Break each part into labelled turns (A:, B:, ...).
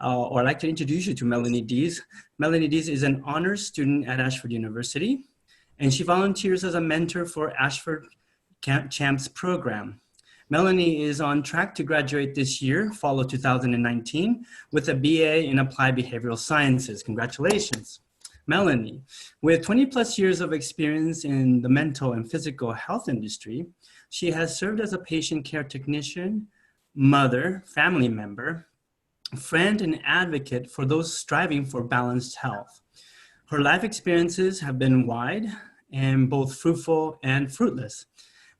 A: or I'd like to introduce you to Melaney Dees. Melaney Dees is an honors student at Ashford University, and she volunteers as a mentor for Ashford Champs program. Melaney is on track to graduate this year, fall of 2019, with a BA in Applied Behavioral Sciences. Congratulations. Melaney, with 20 plus years of experience in the mental and physical health industry, she has served as a patient care technician, mother, family member, friend, and advocate for those striving for balanced health. Her life experiences have been wide and both fruitful and fruitless.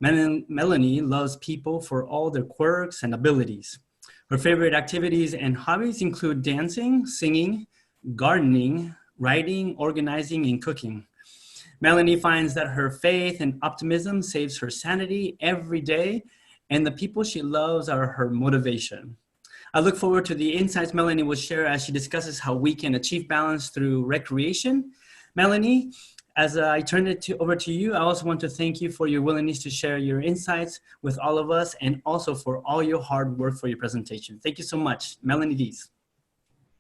A: Melaney loves people for all their quirks and abilities. Her favorite activities and hobbies include dancing, singing, gardening, writing, organizing, and cooking. Melaney finds that her faith and optimism saves her sanity every day, and the people she loves are her motivation. I look forward to the insights Melaney will share as she discusses how we can achieve balance through recreation. Melaney, as I turn it over to you, I also want to thank you for your willingness to share your insights with all of us and also for all your hard work for your presentation. Thank you so much. Melaney Dees.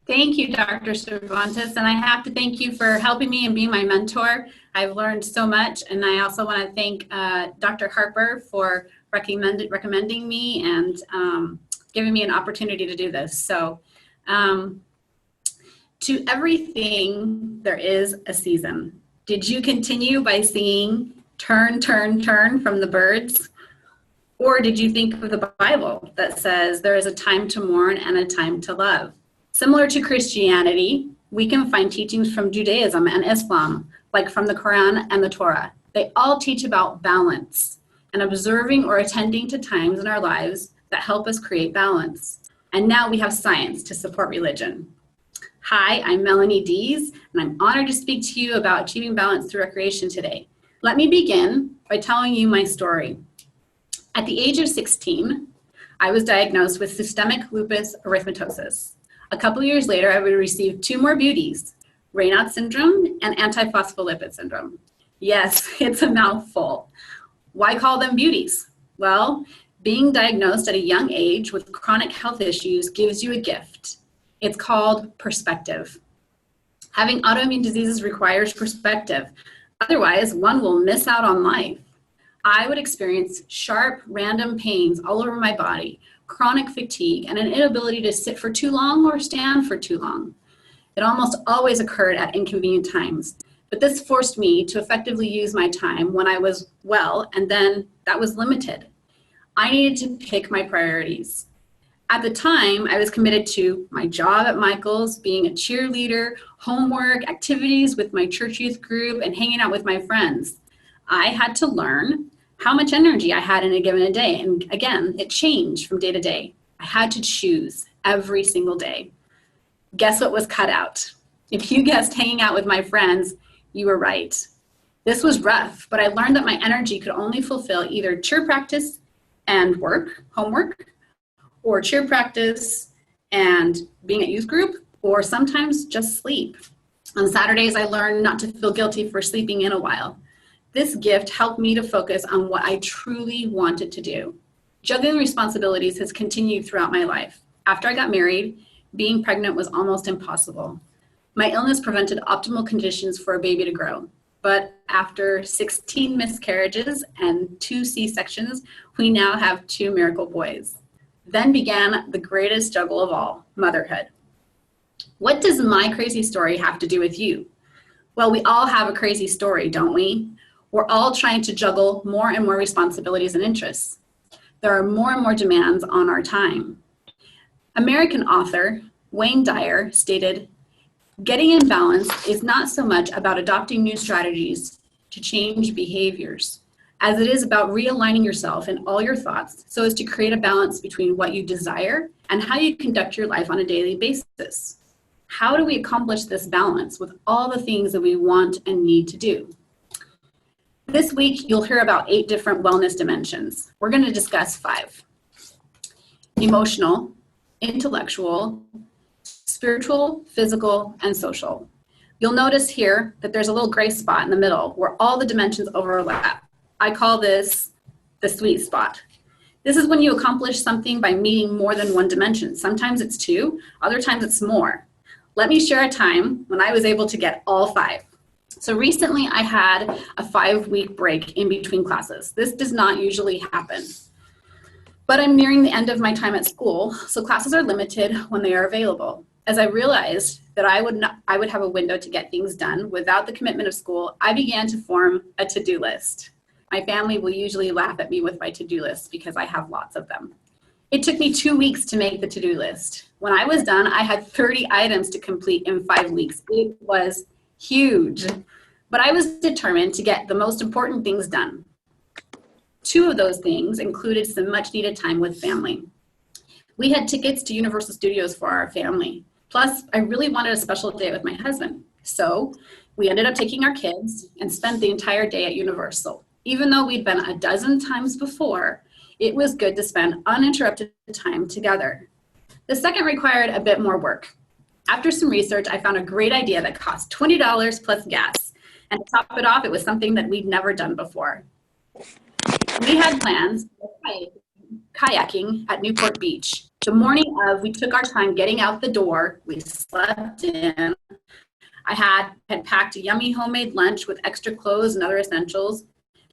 B: Thank you, Dr. Cervantes, and I have to thank you for helping me and being my mentor. I've learned so much, and I also want to thank Dr. Harper for recommending me and giving me an opportunity to do this. So, to everything, there is a season. Did you continue by singing "Turn, Turn, Turn" from the Byrds? Or did you think of the Bible that says there is a time to mourn and a time to love? Similar to Christianity, we can find teachings from Judaism and Islam, like from the Quran and the Torah. They all teach about balance and observing or attending to times in our lives that help us create balance. And now we have science to support religion. Hi, I'm Melaney Dees, and I'm honored to speak to you about achieving balance through recreation today. Let me begin by telling you my story. At the age of 16, I was diagnosed with systemic lupus erythematosus. A couple years later, I would receive 2 more beauties, Raynaud syndrome and antiphospholipid syndrome. Yes, it's a mouthful. Why call them beauties? Well, being diagnosed at a young age with chronic health issues gives you a gift. It's called perspective. Having autoimmune diseases requires perspective. Otherwise, one will miss out on life. I would experience sharp, random pains all over my body, chronic fatigue, and an inability to sit for too long or stand for too long. It almost always occurred at inconvenient times, but this forced me to effectively use my time when I was well, and then that was limited. I needed to pick my priorities. At the time, I was committed to my job at Michael's, being a cheerleader, homework, activities with my church youth group, and hanging out with my friends. I had to learn how much energy I had in a given day. And again, it changed from day to day. I had to choose every single day. Guess what was cut out? If you guessed hanging out with my friends, you were right. This was rough, but I learned that my energy could only fulfill either cheer practice and work, homework, or cheer practice and being at youth group, or sometimes just sleep. On Saturdays, I learned not to feel guilty for sleeping in a while. This gift helped me to focus on what I truly wanted to do. Juggling responsibilities has continued throughout my life. After I got married, being pregnant was almost impossible. My illness prevented optimal conditions for a baby to grow. But after 16 miscarriages and 2 C-sections, we now have 2 miracle boys. Then began the greatest juggle of all, motherhood. What does my crazy story have to do with you? Well, we all have a crazy story, don't we? We're all trying to juggle more and more responsibilities and interests. There are more and more demands on our time. American author Wayne Dyer stated, "Getting in balance is not so much about adopting new strategies to change behaviors, as it is about realigning yourself and all your thoughts so as to create a balance between what you desire and how you conduct your life on a daily basis." How do we accomplish this balance with all the things that we want and need to do? This week, you'll hear about 8 different wellness dimensions. We're going to discuss 5. Emotional, intellectual, spiritual, physical, and social. You'll notice here that there's a little gray spot in the middle where all the dimensions overlap. I call this the sweet spot. This is when you accomplish something by meeting more than one dimension. Sometimes it's 2, other times it's more. Let me share a time when I was able to get all 5. So recently I had a 5-week break in between classes. This does not usually happen. But I'm nearing the end of my time at school, so classes are limited when they are available. As I realized that I would have a window to get things done without the commitment of school, I began to form a to-do list. My family will usually laugh at me with my to-do list because I have lots of them. It took me 2 weeks to make the to-do list. When I was done, I had 30 items to complete in 5 weeks. It was huge, but I was determined to get the most important things done. 2 of those things included some much needed time with family. We had tickets to Universal Studios for our family. Plus, I really wanted a special day with my husband. So we ended up taking our kids and spent the entire day at Universal. Even though we'd been a dozen times before, it was good to spend uninterrupted time together. The second required a bit more work. After some research, I found a great idea that cost $20 plus gas. And to top it off, it was something that we'd never done before. We had plans for kayaking at Newport Beach. The morning of, we took our time getting out the door. We slept in. I had packed a yummy homemade lunch with extra clothes and other essentials.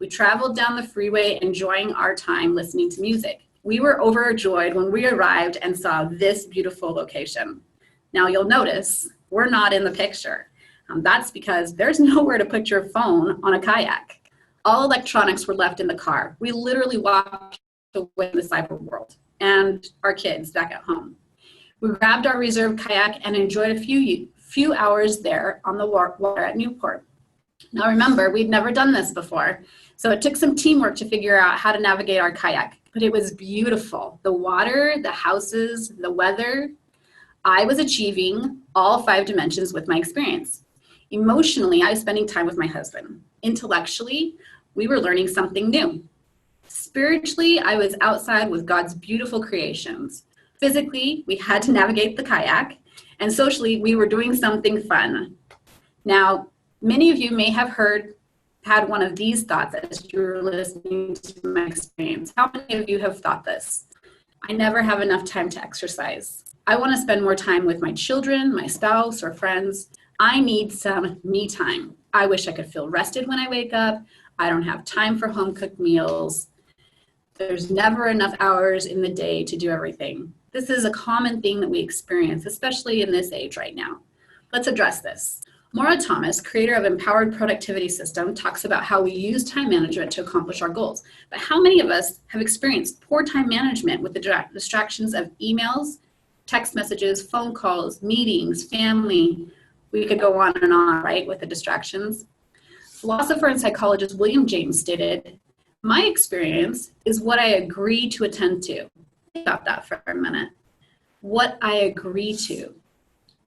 B: We traveled down the freeway, enjoying our time listening to music. We were overjoyed when we arrived and saw this beautiful location. Now you'll notice we're not in the picture. That's because there's nowhere to put your phone on a kayak. All electronics were left in the car. We literally walked away in the cyber world and our kids back at home. We grabbed our reserved kayak and enjoyed a few hours there on the water at Newport. Now remember, we'd never done this before, so it took some teamwork to figure out how to navigate our kayak, but it was beautiful. The water, the houses, the weather. I was achieving all 5 dimensions with my experience. Emotionally, I was spending time with my husband. Intellectually, we were learning something new. Spiritually, I was outside with God's beautiful creations. Physically, we had to navigate the kayak, and socially, we were doing something fun. Now, many of you may have had one of these thoughts as you were listening to my experience. How many of you have thought this? I never have enough time to exercise. I want to spend more time with my children, my spouse, or friends. I need some me time. I wish I could feel rested when I wake up. I don't have time for home-cooked meals. There's never enough hours in the day to do everything. This is a common thing that we experience, especially in this age right now. Let's address this. Maura Thomas, creator of Empowered Productivity System, talks about how we use time management to accomplish our goals. But how many of us have experienced poor time management with the distractions of emails, text messages, phone calls, meetings, family? We could go on and on, right, with the distractions. Philosopher and psychologist William James stated, "My experience is what I agree to attend to." Think about that for a minute. What I agree to.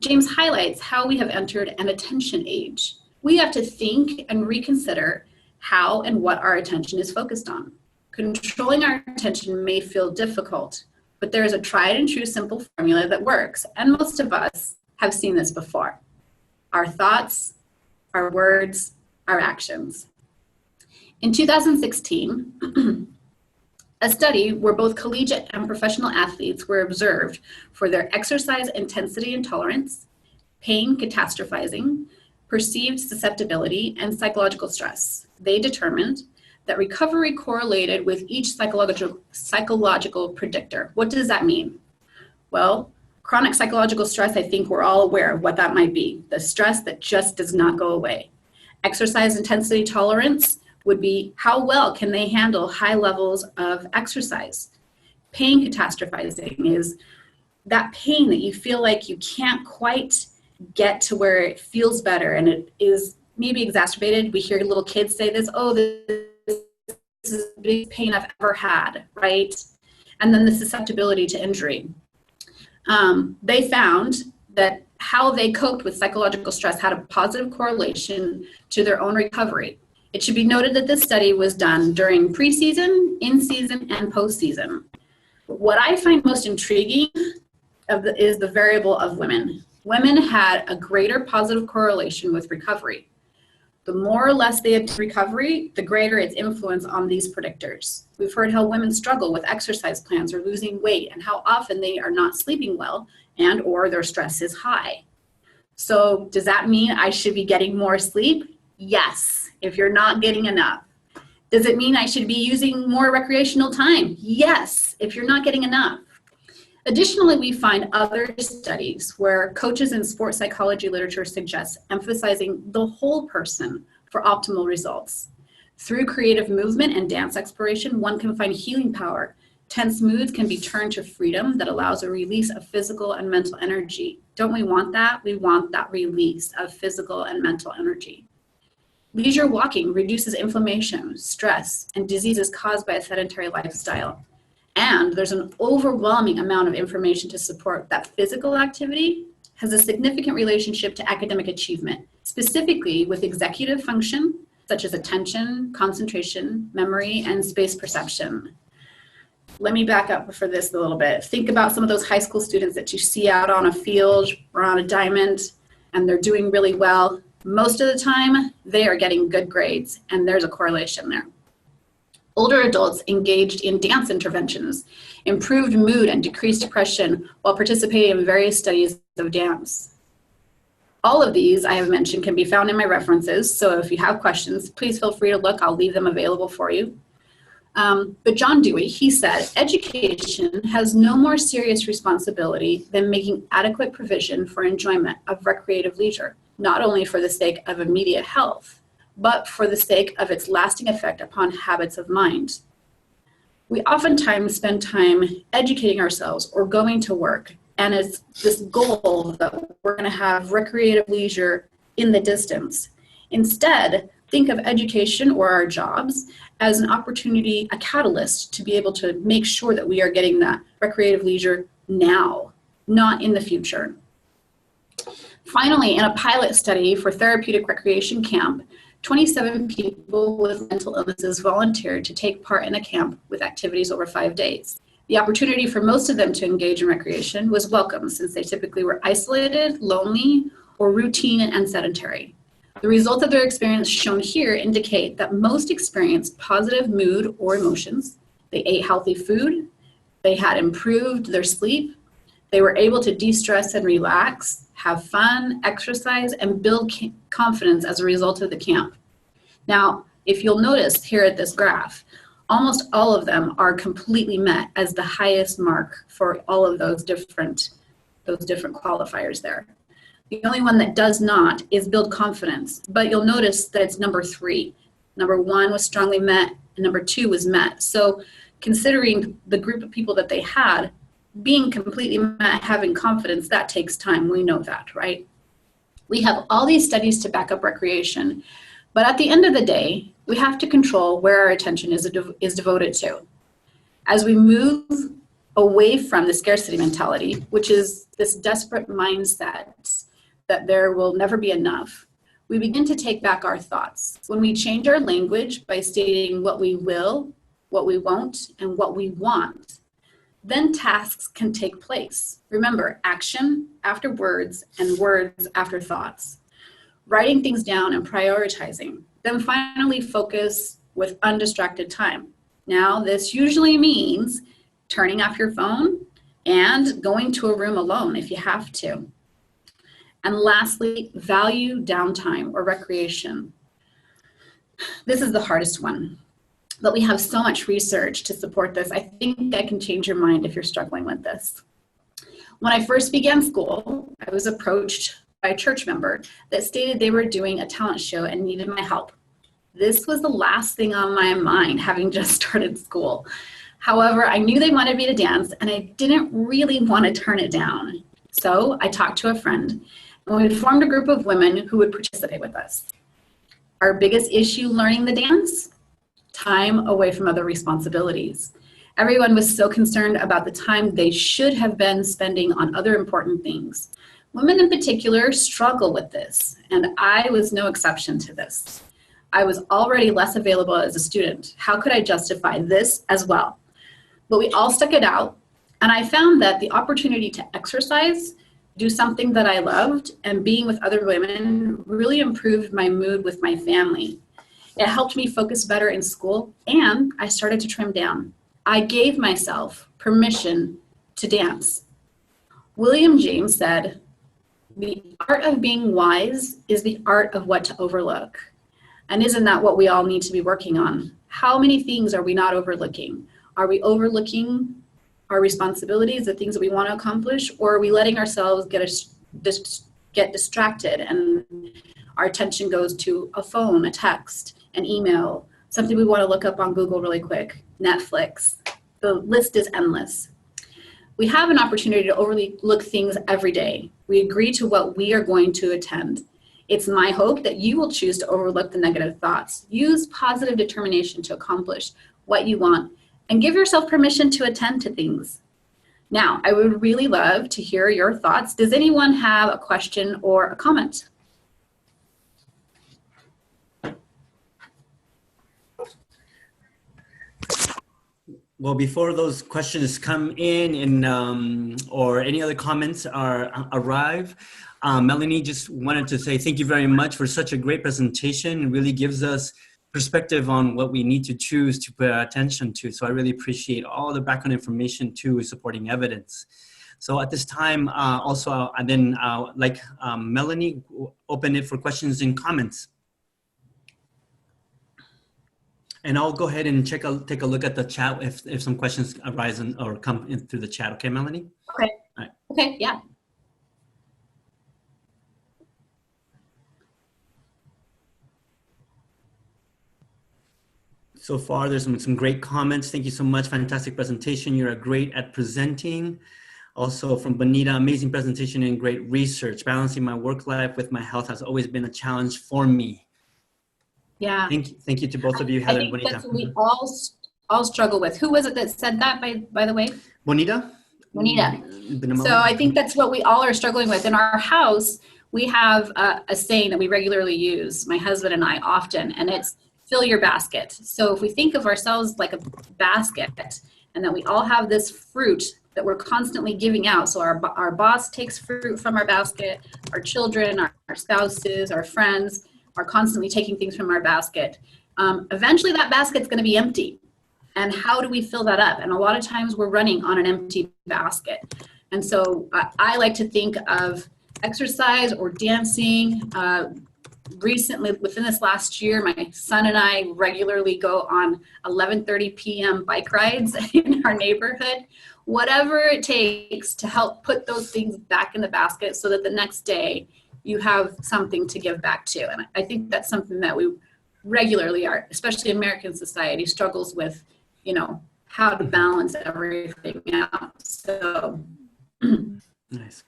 B: James highlights how we have entered an attention age. We have to think and reconsider how and what our attention is focused on. Controlling our attention may feel difficult, but there is a tried and true simple formula that works, and most of us have seen this before. Our thoughts, our words, our actions. In 2016, a study where both collegiate and professional athletes were observed for their exercise intensity and tolerance, pain catastrophizing, perceived susceptibility, and psychological stress. They determined that recovery correlated with each psychological predictor. What does that mean? Well, chronic psychological stress, I think we're all aware of what that might be. The stress that just does not go away. Exercise intensity tolerance would be how well can they handle high levels of exercise. Pain catastrophizing is that pain that you feel like you can't quite get to where it feels better, and it is maybe exacerbated. We hear little kids say this, "Oh, this is the biggest pain I've ever had," right? And then the susceptibility to injury. They found that how they coped with psychological stress had a positive correlation to their own recovery. It should be noted that this study was done during preseason, in-season, and postseason. What I find most intriguing is the variable of women. Women had a greater positive correlation with recovery. The more or less they have recovery, the greater its influence on these predictors. We've heard how women struggle with exercise plans or losing weight and how often they are not sleeping well and or their stress is high. So does that mean I should be getting more sleep? Yes, if you're not getting enough. Does it mean I should be using more recreational time? Yes, if you're not getting enough. Additionally, we find other studies where coaches in sports psychology literature suggest emphasizing the whole person for optimal results. Through creative movement and dance exploration, one can find healing power. Tense moods can be turned to freedom that allows a release of physical and mental energy. Don't we want that? We want that release of physical and mental energy. Leisure walking reduces inflammation, stress, and diseases caused by a sedentary lifestyle. And there's an overwhelming amount of information to support that physical activity has a significant relationship to academic achievement, specifically with executive function, such as attention, concentration, memory, and space perception. Let me back up for this a little bit. Think about some of those high school students that you see out on a field or on a diamond, and they're doing really well. Most of the time, they are getting good grades, and there's a correlation there. Older adults engaged in dance interventions, improved mood and decreased depression while participating in various studies of dance. All of these I have mentioned can be found in my references, so if you have questions, please feel free to look. I'll leave them available for you. But John Dewey, he said, education has no more serious responsibility than making adequate provision for enjoyment of recreative leisure, not only for the sake of immediate health, but for the sake of its lasting effect upon habits of mind. We oftentimes spend time educating ourselves or going to work, and it's this goal that we're going to have recreative leisure in the distance. Instead, think of education or our jobs as an opportunity, a catalyst to be able to make sure that we are getting that recreative leisure now, not in the future. Finally, in a pilot study for therapeutic recreation camp, 27 people with mental illnesses volunteered to take part in a camp with activities over 5 days. The opportunity for most of them to engage in recreation was welcome since they typically were isolated, lonely, or routine and sedentary. The results of their experience shown here indicate that most experienced positive mood or emotions. They ate healthy food, they had improved their sleep, they were able to de-stress and relax, have fun, exercise, and build confidence as a result of the camp. Now, if you'll notice here at this graph, almost all of them are completely met as the highest mark for all of those different qualifiers there. The only one that does not is build confidence, but you'll notice that it's number 3. Number 1 was strongly met, and number 2 was met. So considering the group of people that they had, being completely met, having confidence, that takes time. We know that, right? We have all these studies to back up recreation, but at the end of the day, we have to control where our attention is devoted to. As we move away from the scarcity mentality, which is this desperate mindset that there will never be enough, we begin to take back our thoughts. When we change our language by stating what we will, what we won't, and what we want, then tasks can take place. Remember, action after words and words after thoughts. Writing things down and prioritizing. Then finally focus with undistracted time. Now, this usually means turning off your phone and going to a room alone if you have to. And lastly, value downtime or recreation. This is the hardest one, but we have so much research to support this. I think I can change your mind if you're struggling with this. When I first began school, I was approached by a church member that stated they were doing a talent show and needed my help. This was the last thing on my mind, having just started school. However, I knew they wanted me to dance, and I didn't really want to turn it down. So I talked to a friend, and we formed a group of women who would participate with us. Our biggest issue learning the dance? Time away from other responsibilities. Everyone was so concerned about the time they should have been spending on other important things. Women in particular struggle with this, and I was no exception to this. I was already less available as a student. How could I justify this as well? But we all stuck it out, and I found that the opportunity to exercise, do something that I loved, and being with other women really improved my mood with my family. It helped me focus better in school, and I started to trim down. I gave myself permission to dance. William James said, "The art of being wise is the art of what to overlook." And isn't that what we all need to be working on? How many things are we not overlooking? Are we overlooking our responsibilities, the things that we want to accomplish, or are we letting ourselves get distracted and our attention goes to a phone, a text, an email, something we want to look up on Google really quick, Netflix? The list is endless. We have an opportunity to overlook things every day. We agree to what we are going to attend. It's my hope that you will choose to overlook the negative thoughts. Use positive determination to accomplish what you want, and give yourself permission to attend to things. Now, I would really love to hear your thoughts. Does anyone have a question or a comment?
A: Well, before those questions come in and or any other comments arrive, Melaney just wanted to say thank you very much for such a great presentation. It really gives us perspective on what we need to choose to pay attention to. So I really appreciate all the background information too, supporting evidence. So at this time, also, and then like Melaney, open it for questions and comments. And I'll go ahead and take a look at the chat if some questions arise or come in through the chat. Okay, Melaney?
B: Okay.
A: All right.
B: Okay, yeah.
A: So far, there's some great comments. Thank you so much. Fantastic presentation. You're great at presenting. Also from Bonita, amazing presentation and great research. Balancing my work life with my health has always been a challenge for me.
B: Yeah.
A: Thank you to both of you, Heather and Bonita.
B: That's what we all struggle with. Who was it that said that, by the way?
A: Bonita?
B: Bonita. So I think that's what we all are struggling with. In our house, we have a saying that we regularly use, my husband and I often, and it's fill your basket. So if we think of ourselves like a basket, and that we all have this fruit that we're constantly giving out. So our boss takes fruit from our basket, our children, our spouses, our friends are constantly taking things from our basket. Eventually that basket's gonna be empty. And how do we fill that up? And a lot of times we're running on an empty basket. And so I like to think of exercise or dancing. Recently, within this last year, my son and I regularly go on 11:30 p.m. bike rides in our neighborhood. Whatever it takes to help put those things back in the basket so that the next day you have something to give back to. And I think that's something that we regularly are, especially American society, struggles with, you know, how to balance everything out. So
A: nice.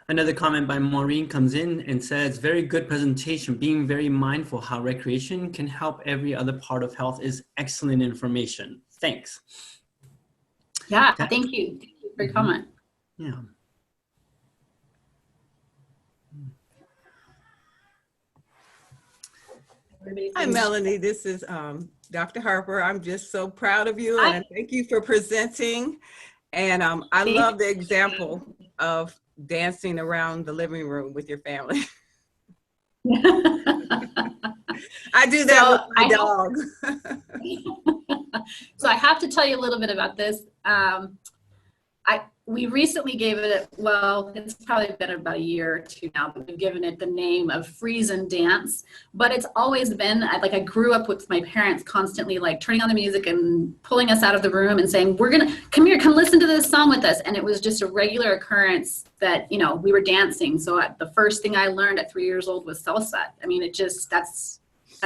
A: Another comment by Maureen comes in and says, very good presentation. Being very mindful how recreation can help every other part of health is excellent information. Thanks.
B: Yeah, thank you. For your comment.
A: Yeah.
C: Hi, Melanie. This is Dr. Harper. I'm just so proud of you, and thank you for presenting. And I love the example of dancing around the living room with your family. I do that with my dog.
B: So I have to tell you a little bit about this. We recently gave it, well, it's probably been about a year or two now, but we've given it the name of Freeze and Dance. But it's always been, I grew up with my parents constantly like turning on the music and pulling us out of the room and saying, we're gonna, come here, come listen to this song with us. And it was just a regular occurrence that, you know, we were dancing. So the first thing I learned at 3 years old was salsa. I mean, it just, that's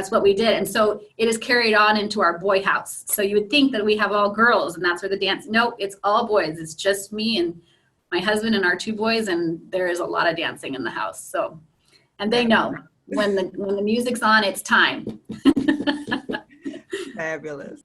B: what we did. And so it is carried on into our boy house. So you would think that we have all girls and that's where the dance, nope, it's all boys. It's just me and my husband and our 2 boys. And there is a lot of dancing in the house. So, and they know when the music's on, it's time.
C: Fabulous.